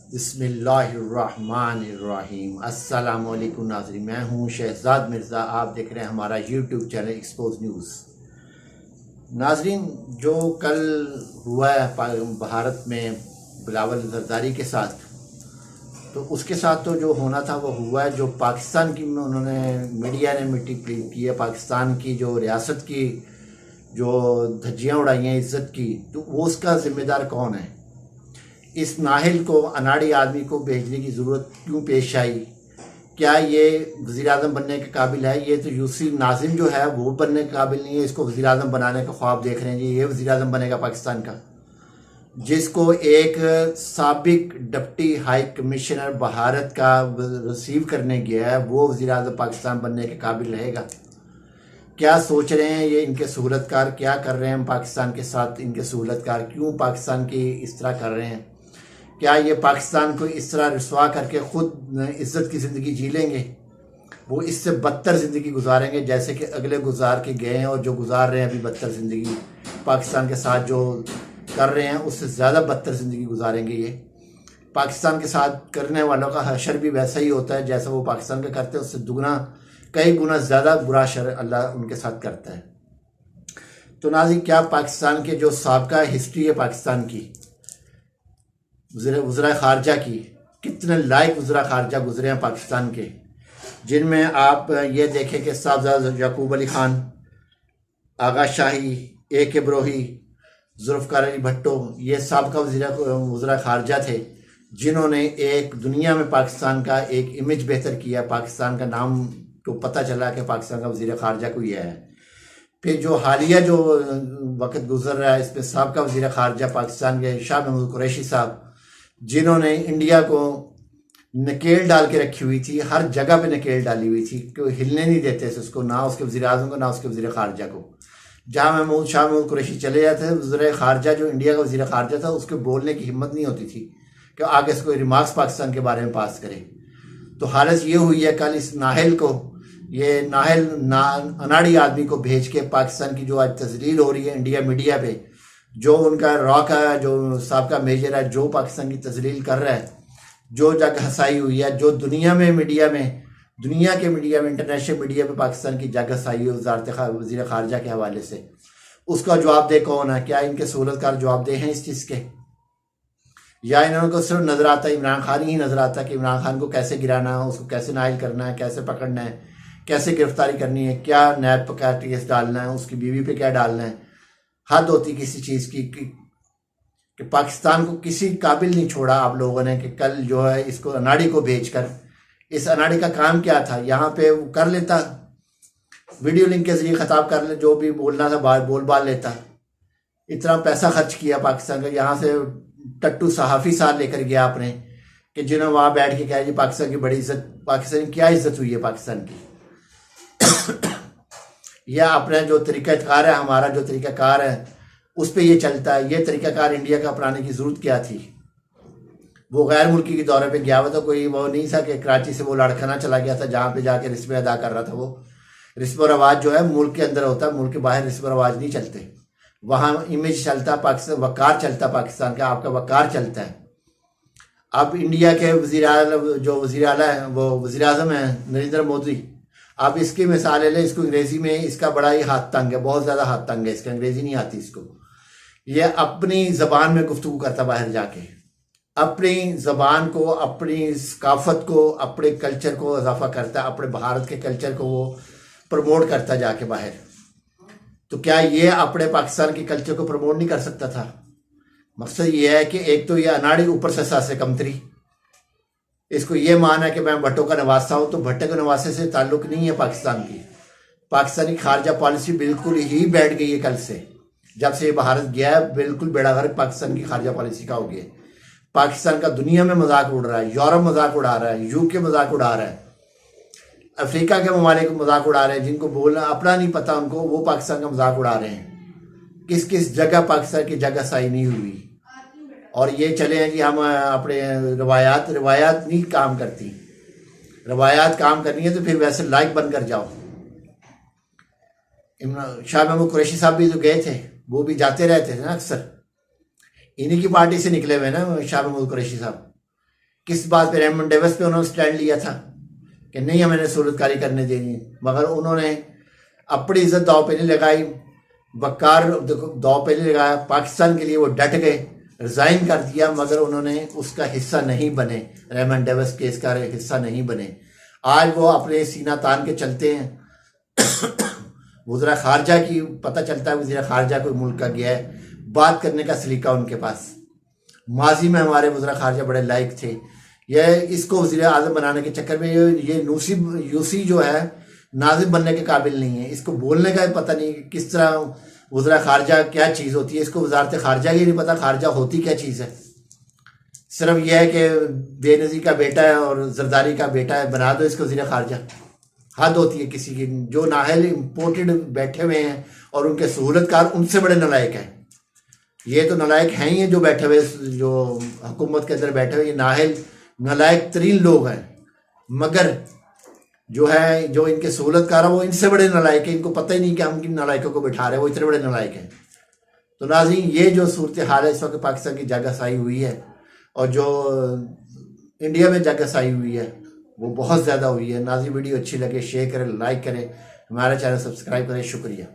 बिस्मिल्लाहिर्रहमानिर्रहीम। अस्सलामुअलैकुम नाज़रीन, मैं हूँ शहजाद मिर्ज़ा। आप देख रहे हैं हमारा यूट्यूब चैनल एक्सपोज न्यूज़। नाज़रीन, जो कल हुआ है भारत में बिलावल जरदारी के साथ, तो उसके साथ तो जो होना था वो हुआ है। जो पाकिस्तान की उन्होंने मीडिया ने मिट्टी पलीट की है, पाकिस्तान की जो रियासत की जो धज्जियाँ उड़ाई हैं इज़्ज़त की, तो वो उसका ज़िम्मेदार कौन है? इस नाहिल को, अनाड़ी आदमी को भेजने की ज़रूरत क्यों पेश आई? क्या ये वज़ीर आज़म बनने के काबिल है? ये तो यूसी नाज़िम जो है वो बनने के काबिल नहीं है। इसको वज़ीर आज़म बनाने का ख्वाब देख रहे हैं जी, ये वज़ीर आज़म बनेगा पाकिस्तान का, जिसको एक साबिक डिप्टी हाई कमिश्नर भारत का रिसीव करने गया है, वो वज़ीर आज़म पाकिस्तान बनने के काबिल रहेगा? क्या सोच रहे हैं ये इनके सहूलतकार? क्या कर रहे हैं पाकिस्तान के साथ इनके सहूलतकार? क्यों पाकिस्तान की इस तरह कर रहे हैं? क्या ये पाकिस्तान को इस तरह रुसवा करके खुद इज़्ज़त की ज़िंदगी जी लेंगे? वो इससे बदतर ज़िंदगी गुजारेंगे जैसे कि अगले गुजार के गए हैं और जो गुजार रहे हैं अभी बदतर ज़िंदगी पाकिस्तान के साथ जो कर रहे हैं, उससे ज़्यादा बदतर ज़िंदगी गुजारेंगे ये। पाकिस्तान के साथ करने वालों का हशर भी वैसा ही होता है जैसा वो पाकिस्तान का करते हैं, उससे दुगना कई गुना ज़्यादा बुरा शर अल्लाह उनके साथ करता है। तो नाज़रीन, क्या पाकिस्तान के जो साबका हिस्ट्री है पाकिस्तान की, वज़ीर ख़ारजा की, कितने लायक वज़ीर ख़ारजा गुजरे हैं पाकिस्तान के, जिनमें आप ये देखें कि साहबजादा याकूब अली ख़ान, आगा शाही, AK बरोही, जुल्फ़िकार अली भट्टो, ये साबका वज़ीर ख़ारजा थे, जिन्होंने एक दुनिया में पाकिस्तान का एक इमेज बेहतर किया। पाकिस्तान का नाम को पता चला कि पाकिस्तान का वज़ीर ख़ारजा कोई है। फिर जो हालिया जो वक्त गुजर रहा है, इसमें साबका वज़ीर ख़ारजा पाकिस्तान के शाह महमूद कुरैशी साहब, जिन्होंने इंडिया को नकेल डाल के रखी हुई थी, हर जगह पे नकेल डाली हुई थी कि हिलने नहीं देते थे उसको, ना उसके वज़ीर आज़म को, ना उसके वज़ीर ख़ारजा को। जहाँ शाह महमूद कुरैशी चले जाते थे, वज़ीर ख़ारजा जो इंडिया का वज़ीर ख़ारजा था, उसके बोलने की हिम्मत नहीं होती थी कि आगे से कोई रिमार्क्स पाकिस्तान के बारे में पास करे। तो हालत ये हुई है, कल इस नाहिल को, ये नाहिल अनाड़ी आदमी को भेज के पाकिस्तान की जो आज तजलील हो रही है इंडिया मीडिया पे, जो उनका रॉक है, जो साबका मेजर है, जो पाकिस्तान की तजलील कर रहा है, जो जग हसाई हुई है, जो दुनिया के मीडिया में, इंटरनेशनल मीडिया पे पाकिस्तान की जग हसाई हुई वज़ीर ख़ारजा के हवाले से, उसका जवाबदेह कौन है? क्या इनके सहूलतकार जवाबदेह हैं इस चीज़ के, या इन्होंने को सिर्फ नज़र आता है, इमरान खान ही नज़र आता है कि इमरान खान को कैसे गिराना है, उसको कैसे नाइल करना है, कैसे पकड़ना है, कैसे गिरफ्तारी करनी है, क्या नैब पर क्या केस डालना है, उसकी बीवी पे क्या डालना है। हद होती किसी चीज़ की कि पाकिस्तान को किसी काबिल नहीं छोड़ा आप लोगों ने कि कल जो है इसको अनाड़ी को भेजकर, इस अनाड़ी का काम क्या था? यहाँ पे वो कर लेता, वीडियो लिंक के जरिए खिताब कर ले, जो भी बोलना था बोल बाल लेता। इतना पैसा खर्च किया पाकिस्तान का, यहाँ से टट्टू सहाफ़ी साथ लेकर गया आपने कि जिन्होंने वहाँ बैठ के कहा जी पाकिस्तान की बड़ी इज्जत। पाकिस्तान की क्या इज्जत हुई है पाकिस्तान की? या अपना जो तरीक़ाकार है, हमारा जो तरीक़ाकार है उस पर ये चलता है। ये तरीक़ाकार इंडिया का अपनाने की ज़रूरत क्या थी? वो गैर मुल्की के दौरे पे गया हुआ था, कोई वो नहीं था कि कराची से वो लड़खना चला गया था जहाँ पे जाके रिस्म अदा कर रहा था। वो रिस्म और रवाज जो है मुल्क के अंदर होता है, मुल्क के बाहर रिस्म और रवाज नहीं चलते। वहाँ इमेज चलता पाकिस्तान, वक़ार चलता पाकिस्तान का, आपका वक़ार चलता है। अब इंडिया के जो वज़ीर आला है, वो वज़ीर आज़म है नरेंद्र मोदी, आप इसकी मिसाल ले, इसको अंग्रेज़ी में इसका बड़ा ही हाथ तंग है, बहुत ज़्यादा हाथ तंग है इसका, अंग्रेज़ी नहीं आती इसको। ये अपनी ज़बान में गुफ्तगू करता बाहर जाके, अपनी ज़बान को, अपनी सकाफत को, अपने कल्चर को इजाफा करता, अपने भारत के कल्चर को वो प्रमोट करता जाके बाहर। तो क्या ये अपने पाकिस्तान के कल्चर को प्रमोट नहीं कर सकता था? मकसद ये है कि एक तो ये अनाड़ी, ऊपर से सासे कमतरी, इसको ये मान है कि मैं भट्टो का नवासा हूँ, तो भट्टे के नवासे से ताल्लुक़ नहीं है पाकिस्तान की। पाकिस्तानी खारजा पॉलिसी बिल्कुल ही बैठ गई है कल से, जब से ये भारत गया है, बिल्कुल बेड़ा गर्क पाकिस्तान की खारजा पॉलिसी का हो गया। पाकिस्तान का दुनिया में मजाक उड़ रहा है, यूरोप मजाक उड़ा रहा है, UK मजाक उड़ा रहा है, अफ्रीका के ममालिक मजाक उड़ा रहे हैं, जिनको बोलना अपना नहीं पता उनको, वो पाकिस्तान का मजाक उड़ा रहे हैं। किस किस जगह पाकिस्तान की जगह सही नहीं हुई, और ये चले हैं कि हम अपने रवायात नहीं काम करती। रवायात काम करनी है तो फिर वैसे लाइक बनकर जाओ। शाह महमूद कुरैशी साहब भी जो गए थे, वो भी जाते रहते थे ना अक्सर, इन्हीं की पार्टी से निकले हुए ना शाह महमूद कुरैशी साहब। किस बात पे रेमंड डेविस पे उन्होंने स्टैंड लिया था कि नहीं हमें सूरतकारी करने देनी, मगर उन्होंने अपनी इज्जत दाव पे नहीं लगाई, वकार दाव पे नहीं लगाया, पाकिस्तान के लिए वो डट गए, रिज़ाइन कर दिया, मगर उन्होंने उसका हिस्सा नहीं बने, रेमंड डेविस केस का हिस्सा नहीं बने। आज वो अपने सीना तान के चलते हैं। वज़ीर ख़ारजा की पता चलता है वज़ीर ख़ारजा कोई मुल्क का गया है, बात करने का सलीका उनके पास। माजी में हमारे वज़ीर ख़ारजा बड़े लायक थे। यह इसको वज़ीर आज़म बनाने के चक्कर में ये यूसी जो है नाजिम बनने के काबिल नहीं है। इसको बोलने का पता नहीं किस तरह वज़ीर ख़ारजा क्या चीज़ होती है, इसको वज़ारत ख़ारजा ही नहीं पता ख़ारजा होती क्या चीज़ है। सिर्फ यह है कि बेनज़ीर का बेटा है और जरदारी का बेटा है, बना दो इसको वज़ीर ख़ारजा। हद होती है किसी की। जो नाहल इम्पोर्टेड बैठे हुए हैं और उनके सहूलतकार उनसे बड़े नलायक हैं। ये तो नलायक हैं ही हैं जो बैठे हुए, जो हुकूमत के अंदर बैठे हुए, ये नाहल नलायक तरीन लोग हैं, मगर जो है जो इनके सहूलतकार हैं वो इनसे बड़े नलायक हैं। इनको पता ही नहीं कि हम किन नलायकों को बिठा रहे हैं, वो इतने बड़े नलायक हैं। तो नाज़रीन, ये जो सूरत हाल है इस वक्त पाकिस्तान की जगहसाई हुई है और जो इंडिया में जगहसाई हुई है वो बहुत ज़्यादा हुई है। नाज़रीन, वीडियो अच्छी लगे शेयर करें, लाइक करें, हमारा चैनल सब्सक्राइब करें। शुक्रिया।